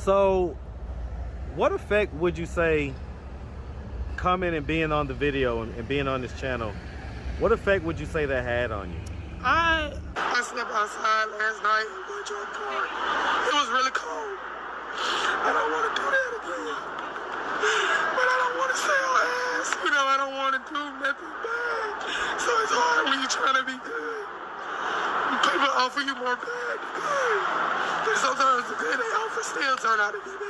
So, what effect would you say coming and being on the video and being on this channel, what effect would you say that had on you? I slept outside last night and went to a park. It was really cold. I don't want to do that again. But I don't want to sell ass. You know, I don't want to do nothing bad. So it's hard when you're trying to be good. People offer you more bad than good. But sometimes the good they offer still turn out to be bad.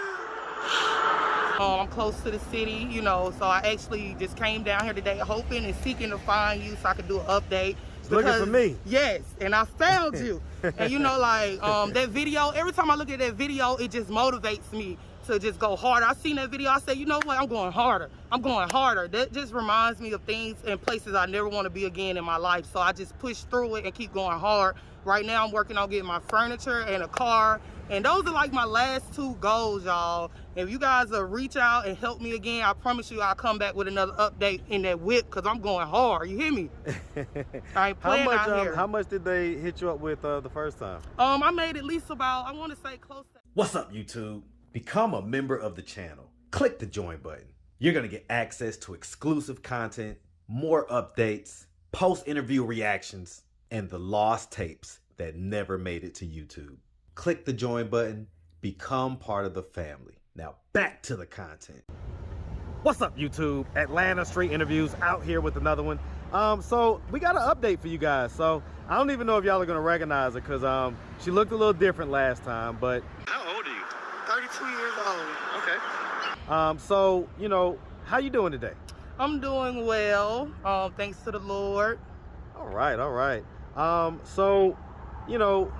I'm close to the city, you know, so I actually just came down here today hoping and seeking to find you so I could do an update. Looking for me? Yes, and I found you. And you know, like, that video, every time I look at that video, it just motivates me to just go harder. I seen that video, I said, you know what, I'm going harder. I'm going harder. That just reminds me of things and places I never want to be again in my life. So I just push through it and keep going hard. Right now, I'm working on getting my furniture and a car. And those are like my last two goals, y'all. If you guys will reach out and help me again, I promise you I'll come back with another update in that whip because I'm going hard. You hear me? I ain't playing out here. How much did they hit you up with the first time? I made at least about, I want to say close to... What's up, YouTube? Become a member of the channel. Click the join button. You're going to get access to exclusive content, more updates, post-interview reactions, and the lost tapes that never made it to YouTube. Click the join button, become part of the family. Now back to the content. What's up, YouTube? Atlanta Street Interviews out here with another one. So we got an update for you guys. So I don't even know if y'all are gonna recognize her because she looked a little different last time, but. How old are you? 32 years old. Okay. So, you know, how you doing today? I'm doing well, thanks to the Lord. All right, all right. So, you know,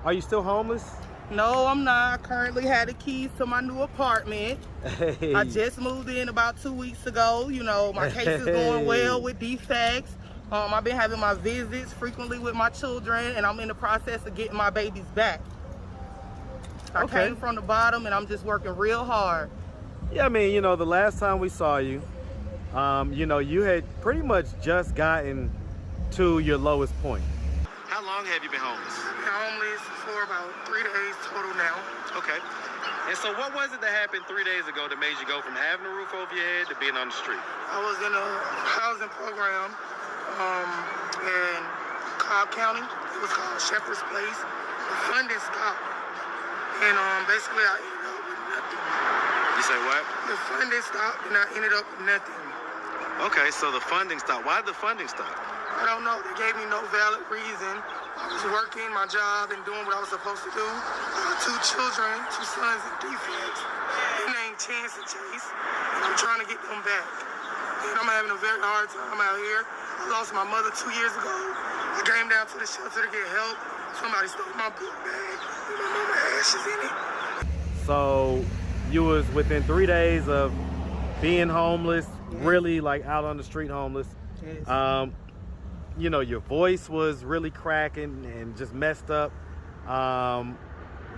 are you still homeless? No, I'm not. I currently had the keys to my new apartment. Hey. I just moved in about 2 weeks ago. You know, my case is going well with defects. I've been having my visits frequently with my children, and I'm in the process of getting my babies back. I came from the bottom, and I'm just working real hard. Yeah, I mean, you know, the last time we saw you, you know, you had pretty much just gotten to your lowest point. How long have you been homeless? I've been homeless for about 3 days total now. Okay. And so what was it that happened 3 days ago that made you go from having a roof over your head to being on the street? I was in a housing program in Cobb County. It was called Shepherd's Place. The funding stopped. And basically I ended up with nothing. You say what? The funding stopped and I ended up with nothing. Okay, so the funding stopped. Why did the funding stop? I don't know. They gave me no valid reason. I was working my job and doing what I was supposed to do. I got 2 children, 2 sons in defects. Their name Chance and Chase. And I'm trying to get them back. And I'm having a very hard time out here. I lost my mother 2 years ago. I came down to the shelter to get help. Somebody stole my book bag with my mama's ashes in it. So you was within 3 days of being homeless, really like out on the street homeless. Yes. You know, your voice was really cracking and just messed up.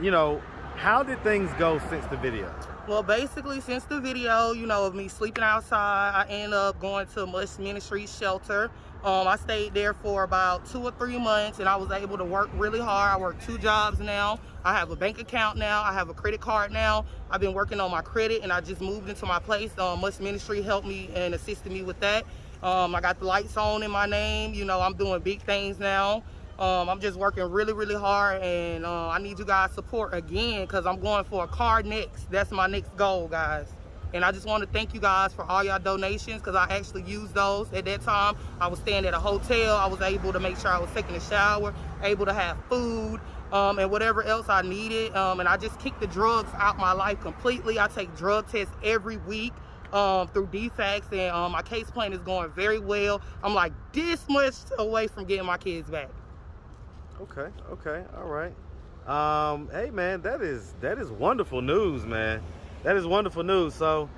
You know, how did things go since the video? Well, basically, since the video, you know, of me sleeping outside, I ended up going to Mush Ministry shelter. I stayed there for about 2 or 3 months, and I was able to work really hard. I work 2 jobs now. I have a bank account now. I have a credit card now. I've been working on my credit, and I just moved into my place. Mush Ministry helped me and assisted me with that. I got the lights on in my name. You know, I'm doing big things now. I'm just working really, really hard, and I need you guys' support again because I'm going for a car next. That's my next goal, guys. And I just want to thank you guys for all your donations because I actually used those at that time. I was staying at a hotel. I was able to make sure I was taking a shower, able to have food, and whatever else I needed. And I just kicked the drugs out my life completely. I take drug tests every week through defects, and my case plan is going very well. I'm like this much away from getting my kids back. Okay, all right. Hey man, that is wonderful news, man. That is wonderful news. So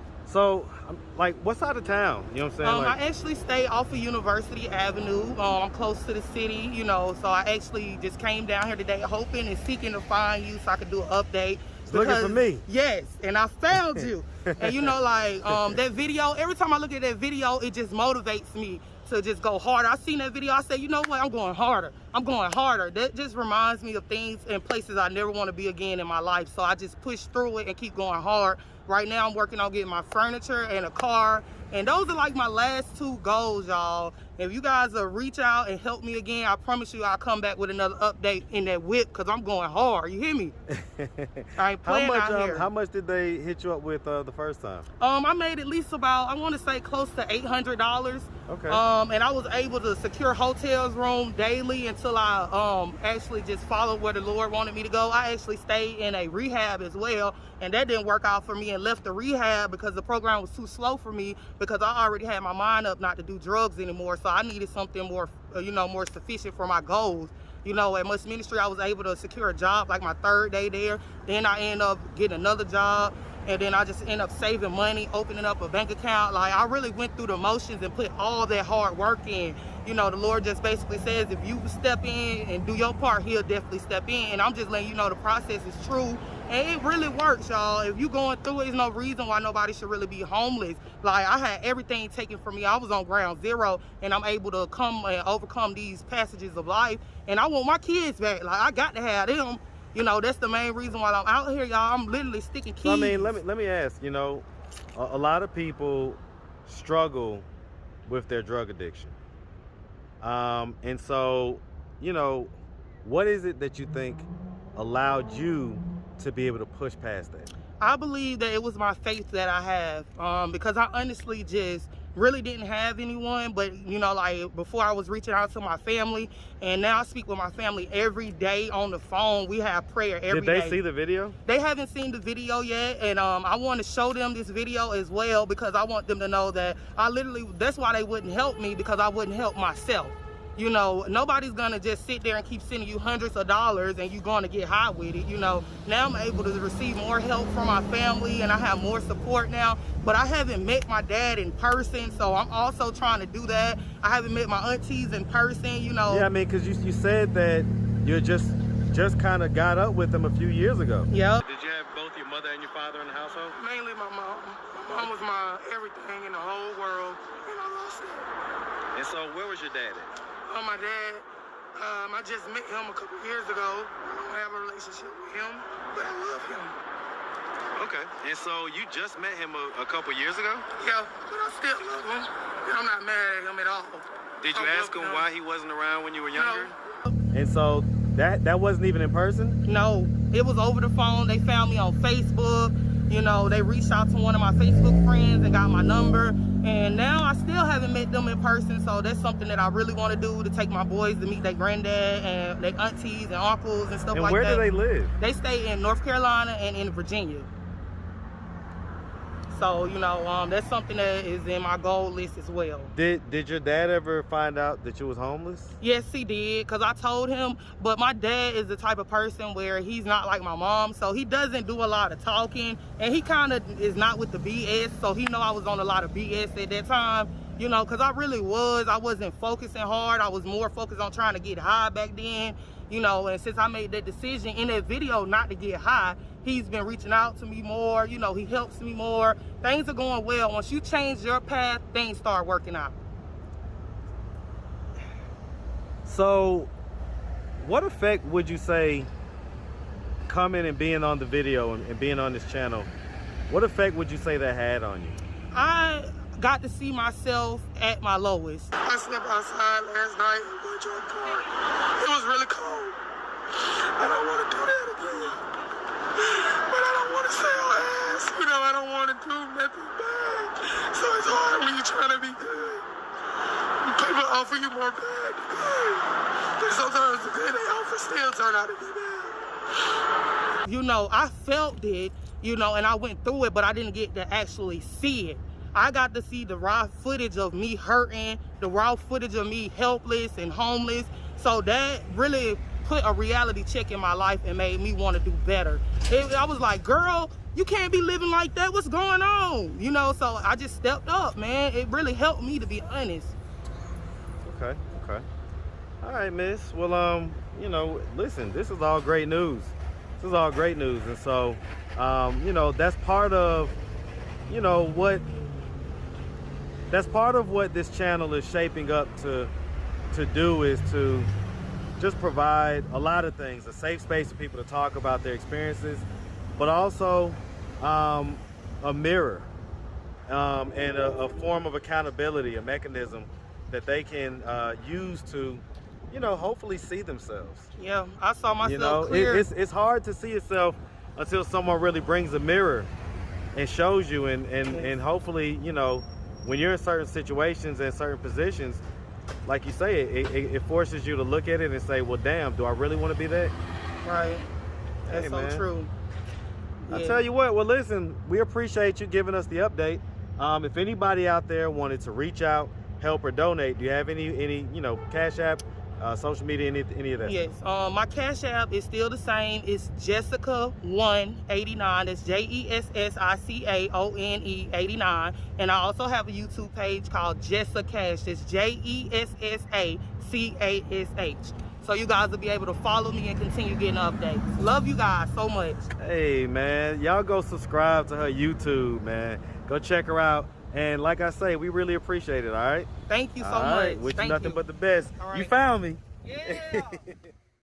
like, what side of town? You know what I'm saying? I actually stay off of University Avenue. I'm close to the city, you know, so I actually just came down here today hoping and seeking to find you so I could do an update. Looking for me? Yes, and I found you. And you know, like, that video, every time I look at that video, it just motivates me to just go harder. I seen that video, I said, you know what, I'm going harder. I'm going harder. That just reminds me of things and places I never want to be again in my life. So I just push through it and keep going hard. Right now I'm working on getting my furniture and a car. And those are like my last 2 goals, y'all. If you guys reach out and help me again, I promise you I'll come back with another update in that whip, because I'm going hard. You hear me? I ain't playing out here. How much did they hit you up with the first time? I made at least about, I want to say close to $800. Okay. And I was able to secure hotels room daily until I actually just followed where the Lord wanted me to go. I actually stayed in a rehab as well, and that didn't work out for me, and left the rehab because the program was too slow for me, because I already had my mind up not to do drugs anymore. So I needed something more, more sufficient for my goals. At Much Ministry, I was able to secure a job like my 3rd day there. Then I ended up getting another job. And then I just end up saving money, opening up a bank account. Like, I really went through the motions and put all that hard work in. The Lord just basically says, if you step in and do your part, he'll definitely step in. And I'm just letting you know the process is true. And it really works, y'all. If you going through it, there's no reason why nobody should really be homeless. Like, I had everything taken from me. I was on ground zero, and I'm able to come and overcome these passages of life. And I want my kids back. Like, I got to have them. That's the main reason why I'm out here, y'all. I'm literally sticking keys. So, I mean, let me ask, a lot of people struggle with their drug addiction. And so, what is it that you think allowed you to be able to push past that? I believe that it was my faith that I have, because I honestly just really didn't have anyone. But like before, I was reaching out to my family, and now I speak with my family every day on the phone. We have prayer every day. Did they see the video? They haven't seen the video yet, and I want to show them this video as well, because I want them to know that that's why they wouldn't help me, because I wouldn't help myself. Nobody's gonna just sit there and keep sending you hundreds of dollars and you're gonna get high with it. Now I'm able to receive more help from my family, and I have more support now. But I haven't met my dad in person, so I'm also trying to do that. I haven't met my aunties in person, Yeah, I mean, because you said that you just kind of got up with them a few years ago. Yep. Did you have both your mother and your father in the household? Mainly my mom. My mom was my everything in the whole world, and I lost it. And so where was your dad at? My dad, I just met him a couple years ago. I don't have a relationship with him, but I love him. Okay. And so you just met him a couple years ago? Yeah, but I still love him, and I'm not mad at him at all. Did you ask him why he wasn't around when you were younger? No. And so that wasn't even in person? No, it was over the phone. They found me on Facebook. They reached out to one of my Facebook friends and got my number. And now I still haven't met them in person, so that's something that I really want to do, to take my boys to meet their granddad and their aunties and uncles and stuff like that. And where do they live? They stay in North Carolina and in Virginia. So, that's something that is in my goal list as well. Did your dad ever find out that you was homeless? Yes, he did, because I told him. But my dad is the type of person where he's not like my mom, so he doesn't do a lot of talking, and he kind of is not with the BS, so he know I was on a lot of BS at that time, because I really was. I wasn't focusing hard. I was more focused on trying to get high back then, and since I made that decision in that video not to get high, he's been reaching out to me more. He helps me more. Things are going well. Once you change your path, things start working out. So, what effect would you say coming and being on the video and being on this channel, what effect would you say that had on you? I got to see myself at my lowest. I slept outside last night in Woodrow Park. It was really cold. I don't want to do that again. But I don't want to stay on ass. I don't want to do nothing bad. So it's hard when you're trying to be good. People offer you more bad than good. But sometimes the good they offer still turn out to be bad. I felt it, and I went through it, but I didn't get to actually see it. I got to see the raw footage of me hurting, the raw footage of me helpless and homeless. So that really put a reality check in my life and made me want to do better. I was like, girl, you can't be living like that. What's going on? So I just stepped up, man. It really helped me, to be honest. Okay. All right, miss. Well, listen, this is all great news. This is all great news. And so, that's part of, what that's part of what this channel is shaping up to do, is to just provide a lot of things, a safe space for people to talk about their experiences, but also a mirror and a form of accountability, a mechanism that they can use to, you know, hopefully see themselves. Yeah, I saw myself You know, clear. it's hard to see yourself until someone really brings a mirror and shows you, and hopefully, you know, when you're in certain situations and certain positions, like you say, it forces you to look at it and say, well, damn, do I really want to be that? Right. That's Hey, so man. true. I Yeah. tell you what, well, listen, we appreciate you giving us the update. If anybody out there wanted to reach out, help, or donate, do you have any you know, Cash App, social media, any of that? Yes, my Cash App is still the same. It's Jessica189. That's JESSICAONE 89. And I also have a YouTube page called jessicash. That's JESSACASH. So you guys will be able to follow me and continue getting updates. Love you guys so much. Hey, man, y'all go subscribe to her YouTube, man. Go check her out. And like I say, we really appreciate it, all right? Thank you so All right, much. wish you Thank nothing you. but the best. All You right. found me. Yeah.